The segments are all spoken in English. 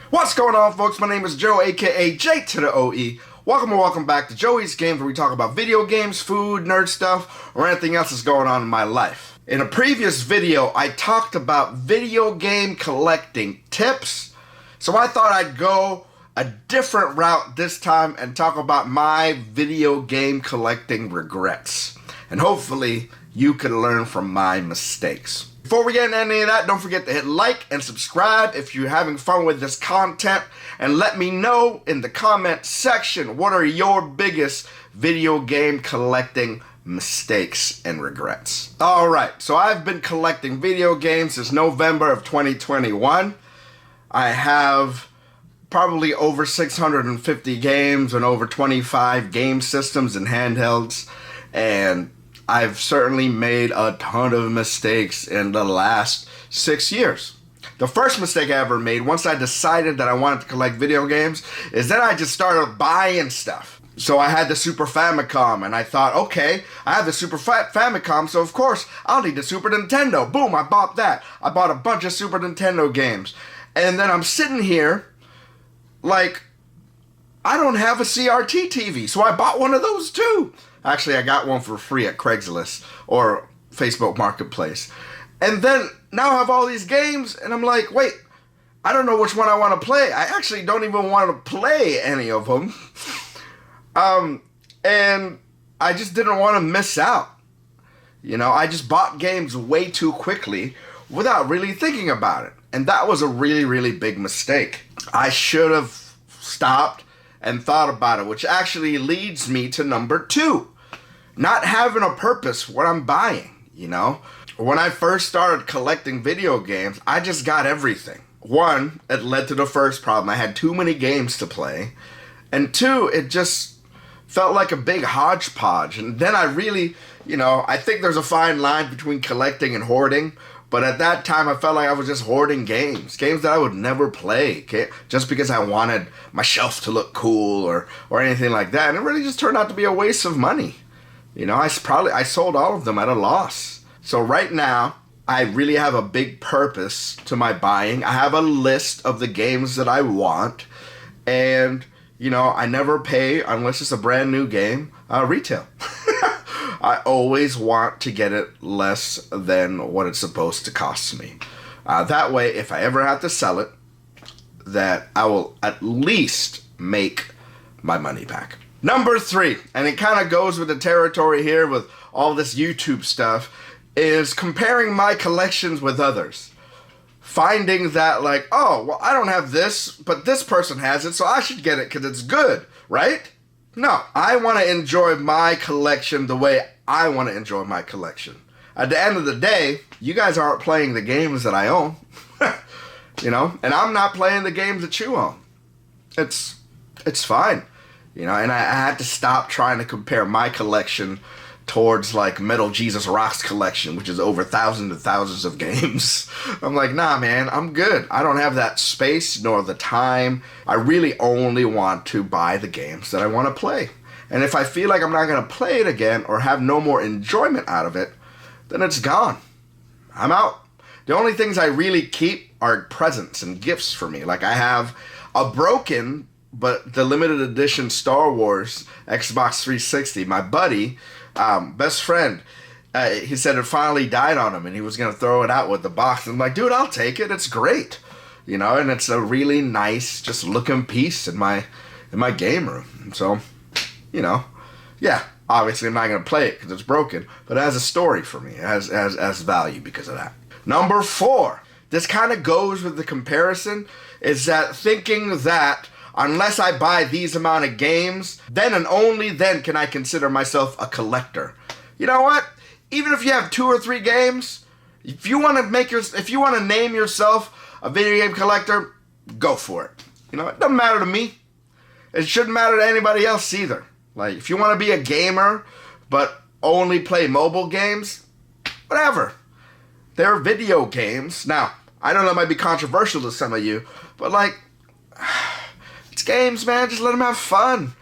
What's going on, folks? My name is Joe, aka J to the OE. Welcome or welcome back to Joey's Games, where we talk about video games, food, nerd stuff, or anything else that's going on in my life. In a previous video, I talked about video game collecting tips, so I thought I'd go a different route this time and talk about my video game collecting regrets. And hopefully, you can learn from my mistakes. Before we get into any of that, don't forget to hit like and subscribe if you're having fun with this content. And let me know in the comment section, what are your biggest video game collecting mistakes and regrets? Alright, so I've been collecting video games since November of 2021. I have probably over 650 games and over 25 game systems and handhelds. And I've certainly made a ton of mistakes in the last 6 years. The first mistake I ever made, once I decided that I wanted to collect video games, is then I just started buying stuff. So I had the Super Famicom, and I thought, okay, I have the Super Famicom, so of course, I'll need the Super Nintendo. Boom, I bought that. I bought a bunch of Super Nintendo games. And then I'm sitting here, like, I don't have a CRT TV, so I bought one of those too. Actually, I got one for free at Craigslist or Facebook Marketplace. And then now I have all these games, and I'm like, wait, I don't know which one I want to play. I actually don't even want to play any of them. And I just didn't want to miss out. You know, I just bought games way too quickly without really thinking about it. And that was a really, really big mistake. I should have stopped and thought about it, which actually leads me to number 2. Not having a purpose what I'm buying, you know? When I first started collecting video games, I just got everything. 1, it led to the first problem. I had too many games to play. And 2, it just felt like a big hodgepodge. And then I really, you know, I think there's a fine line between collecting and hoarding. But at that time, I felt like I was just hoarding games that I would never play, okay? Just because I wanted my shelf to look cool or anything like that. And it really just turned out to be a waste of money. You know, I sold all of them at a loss. So right now, I really have a big purpose to my buying. I have a list of the games that I want. And, you know, I never pay, unless it's a brand new game, retail. I always want to get it less than what it's supposed to cost me. That way, if I ever have to sell it, that I will at least make my money back. Number 3, and it kind of goes with the territory here with all this YouTube stuff, is comparing my collections with others. Finding that, like, oh, well, I don't have this, but this person has it, so I should get it because it's good, right? No, I want to enjoy my collection the way I want to enjoy my collection. At the end of the day, you guys aren't playing the games that I own. You know, and I'm not playing the games that you own. It's fine. You know, and I had to stop trying to compare my collection towards, like, Metal Jesus Rock's collection, which is over thousands and thousands of games. I'm like, nah, man, I'm good. I don't have that space nor the time. I really only want to buy the games that I want to play. And if I feel like I'm not going to play it again or have no more enjoyment out of it, then it's gone. I'm out. The only things I really keep are presents and gifts for me. Like, I have a broken, but the limited edition Star Wars Xbox 360. My buddy, best friend, he said it finally died on him and he was going to throw it out with the box. And I'm like, dude, I'll take it. It's great. You know, and it's a really nice, just looking piece in my game room. So, you know, yeah, obviously I'm not going to play it because it's broken, but it has a story for me. It has value because of that. Number 4, this kind of goes with the comparison, is that thinking that unless I buy these amount of games, then and only then can I consider myself a collector. You know what? Even if you have 2 or 3 games, if you want to name yourself a video game collector, go for it. You know, it doesn't matter to me. It shouldn't matter to anybody else either. Like, if you want to be a gamer, but only play mobile games, whatever. They're video games. Now, I know that might be controversial to some of you, but, like, it's games, man. Just let them have fun.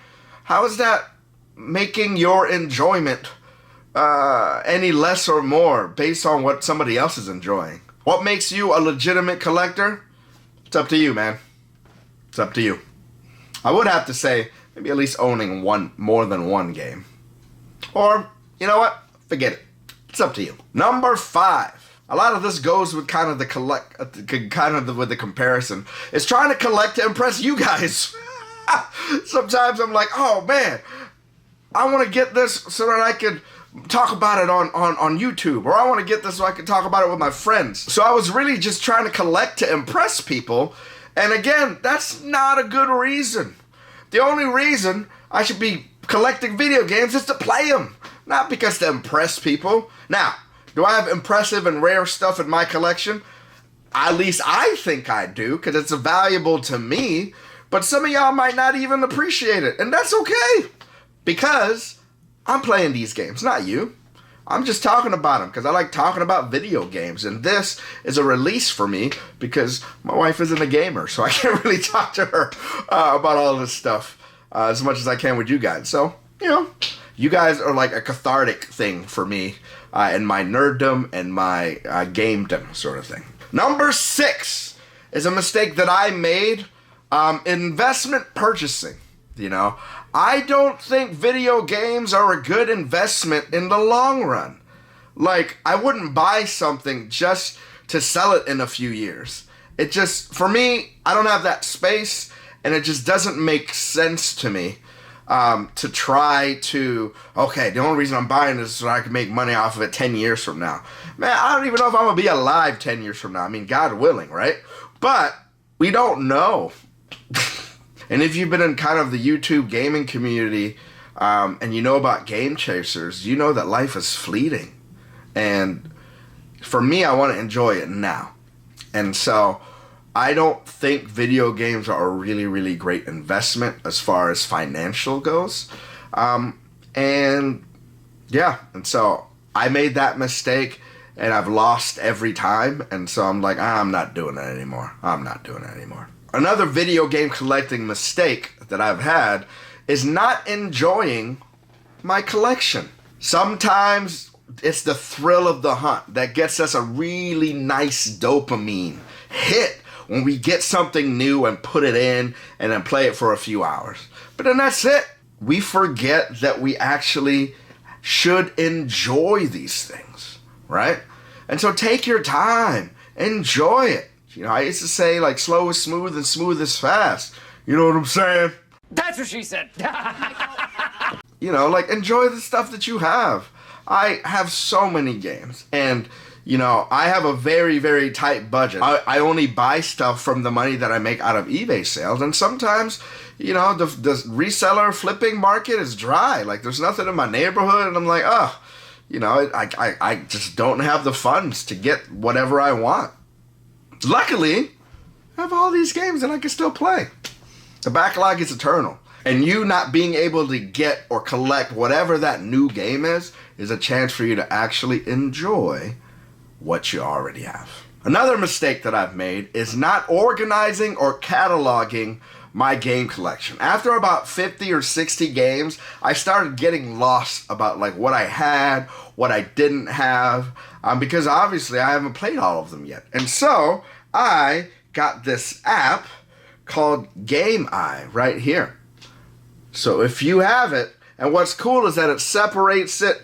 How is that making your enjoyment any less or more based on what somebody else is enjoying? What makes you a legitimate collector? It's up to you, man. It's up to you. I would have to say maybe at least owning more than one game. Or, you know what? Forget it. It's up to you. Number 5. A lot of this goes with kind of the comparison. It's trying to collect to impress you guys. Sometimes I'm like, oh man, I want to get this so that I can talk about it on YouTube, or I want to get this so I can talk about it with my friends. So I was really just trying to collect to impress people. And again, that's not a good reason. The only reason I should be collecting video games is to play them, not because to impress people. Now, do I have impressive and rare stuff in my collection? At least I think I do, because it's valuable to me. But some of y'all might not even appreciate it, and that's okay, because I'm playing these games, not you. I'm just talking about them because I like talking about video games, and this is a release for me because my wife isn't a gamer, so I can't really talk to her about all this stuff as much as I can with you guys. So, you know, you guys are like a cathartic thing for me in my nerddom and my gamedom sort of thing. Number 6 is a mistake that I made, investment purchasing. You know, I don't think video games are a good investment in the long run. Like, I wouldn't buy something just to sell it in a few years. It just, for me, I don't have that space, and it just doesn't make sense to me to try to, okay, the only reason I'm buying this is so I can make money off of it 10 years from now. Man, I don't even know if I'm going to be alive 10 years from now. I mean, God willing, right? But we don't know. And if you've been in kind of the YouTube gaming community and you know about game chasers, you know that life is fleeting. And for me, I want to enjoy it now. And so I don't think video games are a really, really great investment as far as financial goes. And yeah, and so I made that mistake and I've lost every time. And so I'm like, I'm not doing it anymore. I'm not doing it anymore. Another video game collecting mistake that I've had is not enjoying my collection. Sometimes it's the thrill of the hunt that gets us a really nice dopamine hit when we get something new and put it in and then play it for a few hours. But then that's it. We forget that we actually should enjoy these things, right? And so take your time, enjoy it. You know, I used to say, like, slow is smooth and smooth is fast. You know what I'm saying? That's what she said. You know, like, enjoy the stuff that you have. I have so many games. And, you know, I have a very, very tight budget. I only buy stuff from the money that I make out of eBay sales. And sometimes, you know, the reseller flipping market is dry. Like, there's nothing in my neighborhood. And I'm like, oh, you know, I just don't have the funds to get whatever I want. Luckily, I have all these games that I can still play. The backlog is eternal. And you not being able to get or collect whatever that new game is a chance for you to actually enjoy what you already have. Another mistake that I've made is not organizing or cataloging my game collection. After about 50 or 60 games, I started getting lost about like what I had, what I didn't have, because obviously I haven't played all of them yet. And so I got this app called Game Eye right here. So if you have it, and what's cool is that it separates it.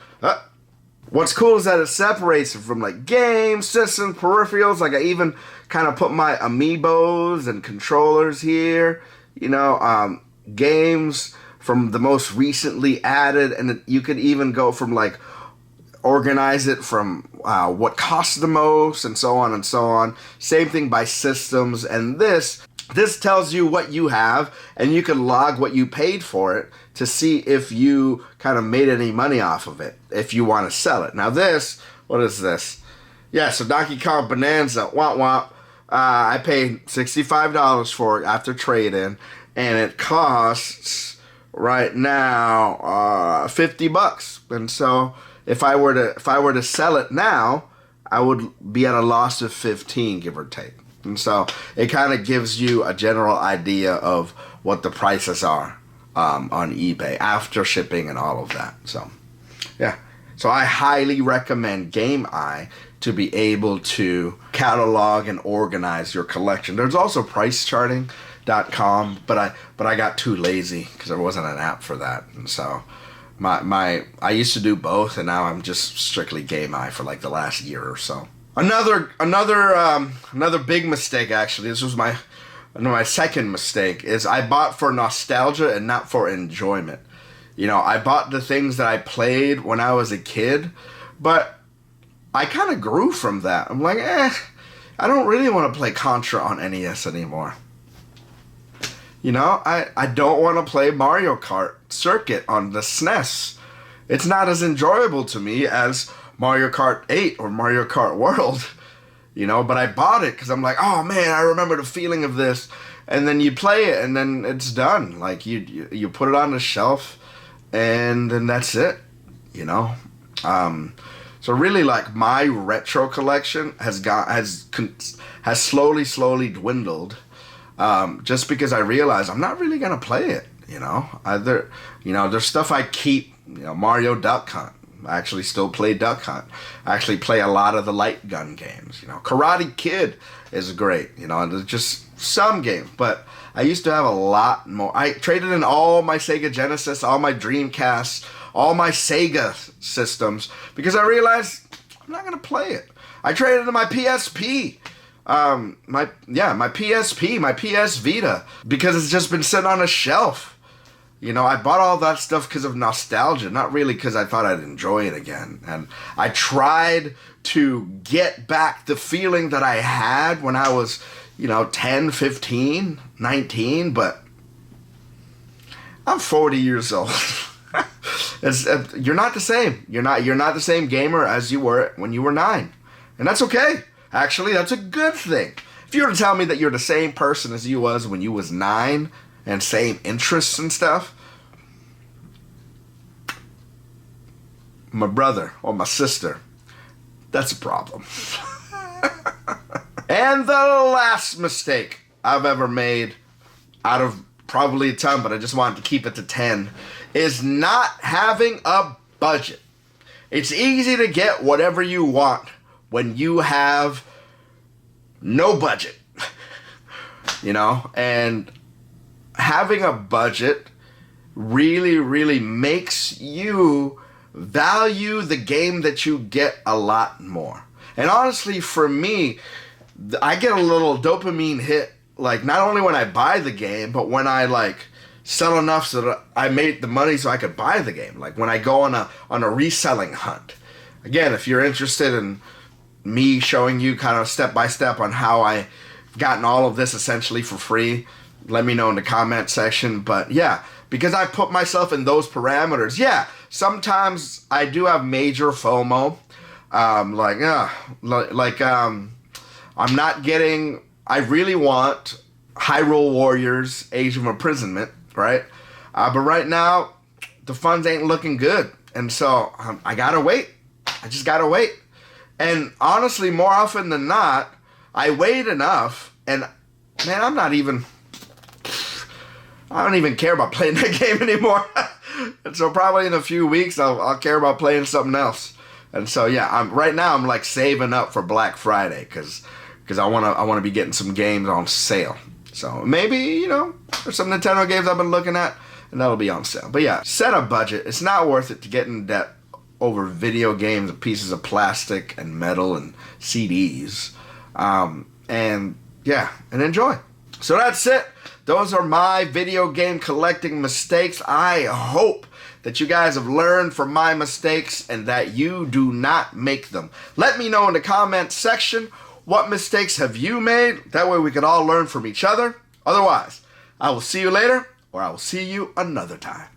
What's cool is that it separates it from like games, systems, peripherals. Like I even kind of put my amiibos and controllers here. You know, games from the most recently added, and you could even go from like organize it from what costs the most and so on and so on. Same thing by systems. And this tells you what you have, and you can log what you paid for it to see if you kind of made any money off of it, if you want to sell it. Now this, what is this? Yeah, so Donkey Kong Bonanza, womp womp. I paid $65 for it after trade-in, and it costs right now $50. And so if I were to sell it now, I would be at a loss of 15, give or take. And so it kind of gives you a general idea of what the prices are on eBay after shipping and all of that. So yeah, so I highly recommend Game Eye to be able to catalog and organize your collection. There's also price charting but I got too lazy because there wasn't an app for that, and so I used to do both, and now I'm just strictly Game Eye for like the last year or so. Another big mistake, actually. This was my second mistake, is I bought for nostalgia and not for enjoyment. You know, I bought the things that I played when I was a kid, but I kind of grew from that. I'm like, I don't really want to play Contra on NES anymore. You know, I don't want to play Mario Kart Circuit on the SNES. It's not as enjoyable to me as Mario Kart 8 or Mario Kart World. You know, but I bought it because I'm like, oh man, I remember the feeling of this. And then you play it and then it's done. Like you put it on the shelf and then that's it. You know? So really, like, my retro collection has slowly dwindled. Just because I realize I'm not really gonna play it, you know. There's stuff I keep, you know, Mario Duck Hunt. I actually still play Duck Hunt. I actually play a lot of the light gun games, you know. Karate Kid is great, you know. There's just some games, but I used to have a lot more. I traded in all my Sega Genesis, all my Dreamcast, all my Sega systems because I realized I'm not gonna play it. I traded in my PSP. My PSP, my PS Vita, because it's just been sitting on a shelf. You know, I bought all that stuff because of nostalgia, not really because I thought I'd enjoy it again. And I tried to get back the feeling that I had when I was, you know, 10, 15, 19, but I'm 40 years old. You're not the same. You're not the same gamer as you were when you were 9. And that's okay. Actually, that's a good thing. If you were to tell me that you're the same person as you was when you was 9 and same interests and stuff, my brother or my sister, that's a problem. And the last mistake I've ever made, out of probably a ton, but I just wanted to keep it to 10, is not having a budget. It's easy to get whatever you want when you have no budget, you know, and having a budget really makes you value the game that you get a lot more. And honestly, for me, I get a little dopamine hit, like, not only when I buy the game, but when I, like, sell enough so that I made the money so I could buy the game. Like when I go on a reselling hunt. Again, if you're interested in me showing you kind of step by step on how I gotten all of this essentially for free, let me know in the comment section. But yeah, because I put myself in those parameters, yeah, sometimes I do have major FOMO. I'm not getting, I really want Hyrule Warriors Age of Imprisonment, right? But right now, the funds ain't looking good. And so I gotta wait. I just gotta wait. And honestly, more often than not, I wait enough, and man, I don't even care about playing that game anymore. And so probably in a few weeks, I'll care about playing something else. And so yeah, right now I'm like saving up for Black Friday because I wanna be getting some games on sale. So maybe, you know, there's some Nintendo games I've been looking at, and that'll be on sale. But yeah, set a budget. It's not worth it to get in debt over video games and pieces of plastic and metal and CDs. And yeah, and enjoy. So that's it. Those are my video game collecting mistakes. I hope that you guys have learned from my mistakes and that you do not make them. Let me know in the comment section, what mistakes have you made? That way we can all learn from each other. Otherwise, I will see you later, or I will see you another time.